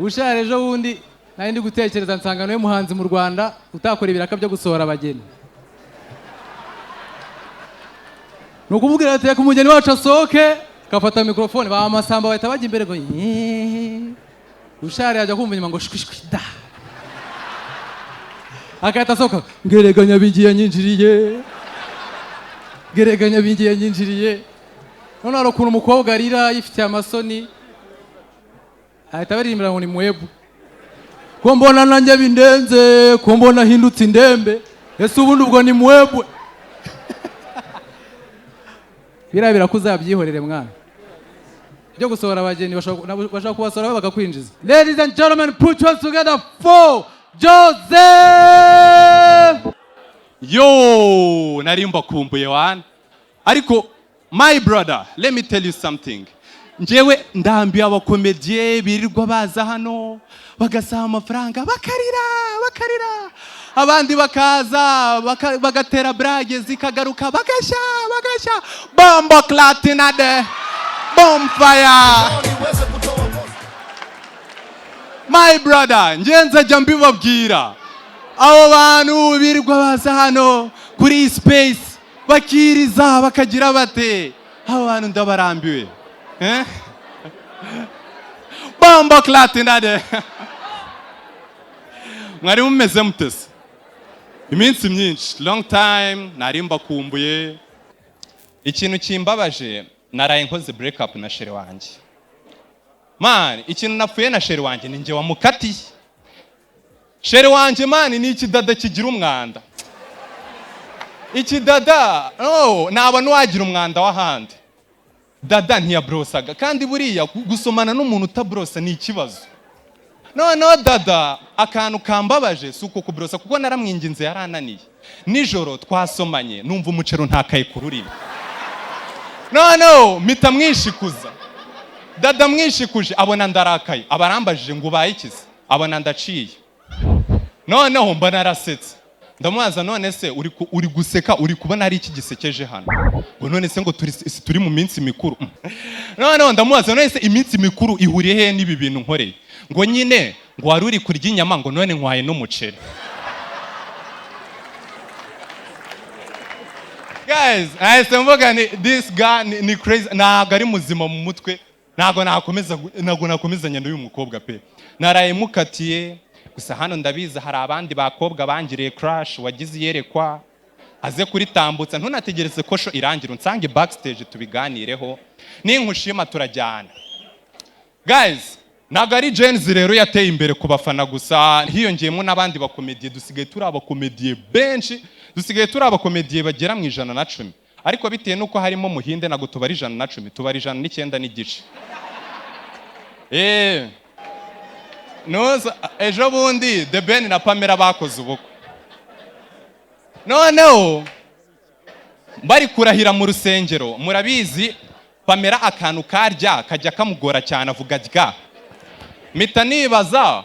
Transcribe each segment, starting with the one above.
ushare ejo bundi nari ndi gutekereza nsangano y'umuhanzi mu Rwanda utakora ibiraka byo gusohora abageni. Nukumubwira ati ku mugeni wacu asohoke kafata mikrofone bamasamba bahita bajya imbere ngo ushare ajya kumva inyuma ngo shwishwi da. Akahita asohoka ngereganya bingiye nyinjiriye. Gereganya bingiye nyinjiriye. None arokuna umukobwa arira yifitiye amasoni. Ahita baririmbira ngo ni mwebu. Ko mbona nanjye bindenze, ko mbona hindutse indembe. Ese ubundi ubwo ni mwebu. Birabira kuzabyihorere mwana. Byo gusohora abageni bashaka kubasohora bagakwinjiza. Ladies and gentlemen, put yours together for Joseph. Yo, narimba kumbuye wana. Ariko my brother, let me tell you something. Njewe ndambiye abakomedie birirwa baza hano bagasaba amafaranga bakarira abandi bakaza bagatera brage zikagaruka bagashya bombo clatinade bonfire. My brother, ngenza jya mbibabwira abo bantu birirwa baza hano kuri space bakiriza bakagira bate abo bantu ndabarambiwe. Bombo clatinade. Mwari mumeze mutese iminsi myinshi, long time narimba kumbuye. Ikintu kimbabaje naraye nkoze break up na shere wanje. Man, ikintu napfuye na shere wanje ninjye wamukatiye. Shere wanje man ni ikidada kigira umwanda. Ikidada naba nwagira umwanda wahandi. Dada ntiyabrosaga kandi buriya gusomana n'umuntu utabrosa ni ikibazo. No dada akantu kambabaje suko kubrosa kuko naramwinginze yarananiye. Nijoro twasomanye numva umucero ntakaye kururimi. No mita mwishikuza. Dada mwishikuje abona ndarakaye abarambajije ngo ubayikize abona ndaciye. Noneho mba narasetse. Ndamubaza none se uri guseka uri kubona ari iki gisekeje hano ngo none se ngo turi mu minsi mikuru. Noneho ndamubaza none se iminsi mikuru ihuriye he n'ibi bintu nkoreye ngo nyine ngo wari uri kurya inyama ngo none nkwaye n'umuceri. Guys, I mvuga ni this guy ni crazy, ntago ari muzima mu mutwe, ntago nakomezanya n'uyu mukobwa pe. Naraye mukatiye gusa hano ndabizi hari abandi bakobwa bangiriye crush wagize yerekwa aze kuri tambutsa ntunategereze ko sho irangira unsange backstage tubiganireho ninkushima turajyana. Guys, ntago ari Jens rero yateye imbere ku bafana gusa, hiyongeyemo n'abandi bakomediye. Dusigaye turi abakomediye benshi, dusigaye turi abakomediye bagera mu 110, ariko bitewe nuko harimo Muhinde nago tubari 110, tubari 109 n'igice. Noza ejo bundi The Ben na Pamela bakoze ubukwe. Noneho bari kurahira mu rusengero, murabizi Pamela akantu karya kajya kamugora cyane avuga rya. Mita nibaza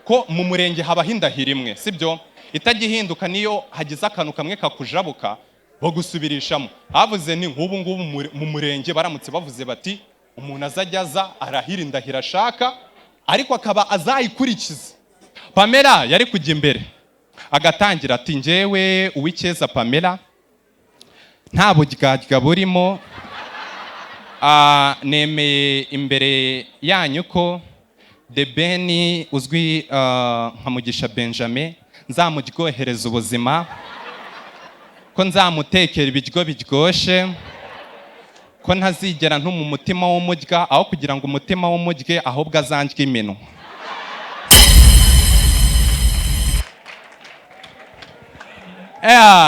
ko mu murenge haba hindahira imwe, sibyo? Itagihinduka niyo hagize akantu kamwe kakujabuka bo gusubirishamo. Havuze ni nk'ubu ngubu mu murenge baramutse bavuze bati umuntu azajyaza arahira indahira ashaka ariko akaba azayikurikiza. Pamela yari kujya imbere agatangira ati njewe uwikeza Pamela nta buryarya burimo, nemeye imbere yanyu ko The Ben uzwi nka Mugisha Benjamin nzamuryohereza ubuzima, ko nzamutekera ibiryo biryoshye, ko ntazigera ntuma umutima w'umurya aho kugira ngo umutima w'umurye ahubwo azanjye iminwa.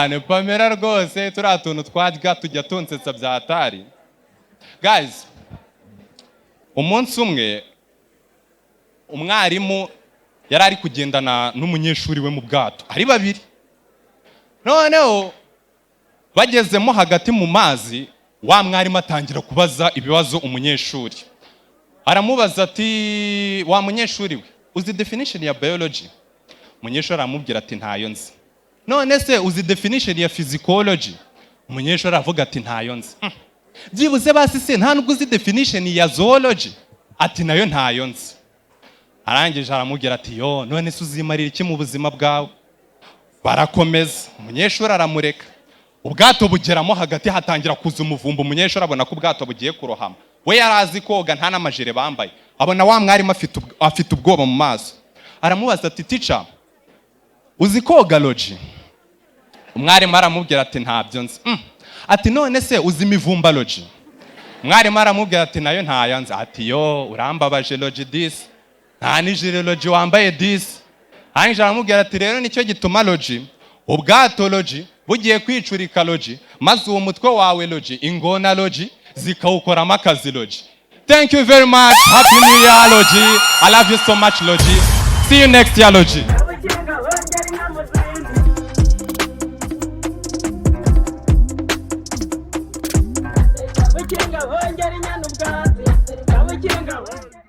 Ni Pamela rwose turiya tuntu twarya tujya tunsetsa byatari. Guys, umunsi umwe umwarimu yari ari kugendana n'umunyeshuri we mu bwato ari babiri. Noneho bagezemo hagati mu mazi, wa mwarimu atangira kubaza ibibazo umunyeshuri. Aramubaza ati wa munyeshuri we uzi definition ya biology? Umunyeshuri aramubwira ati ntayo nzi. None se uzi definition ya physiology? Umunyeshuri avuga ati ntayo nzi. Byibuze basi se nta nubwo uzi definition ya zoology? Ati nayo ntayo nzi. arangije aramubwira ati yo none se uzimarira iki mu buzima bwawe? Barakomeza, umunyeshuri aramureka, ubwato bugeramo hagati hatangira kuza umuvumba, umunyeshuri abona ko ubwato bugiye kurohama, we yarazi koga nta n'amajire bambaye, abona wa mwarimu afite ubwoba mu maso, aramubaza ati teacher uzi koga logi? Umwarimu aramubwira ati ntabyo nzi. Ati none se uzi imivumba logi? Umwarimu aramubwira ati nayo ntayo nzi. Ati yo urambabaje logi disi, nta nijire logi wambaye disi. Arangije aramubwira ati rero nicyo gituma logi, ubwato logi bugiye kwicurika logi, maze uwo mutwe wawe logi, ingona logi zikawukoramo akazi logi. Thank you very much. Happy New Year logi. I love you so much logi. See you next year logi. Kabiri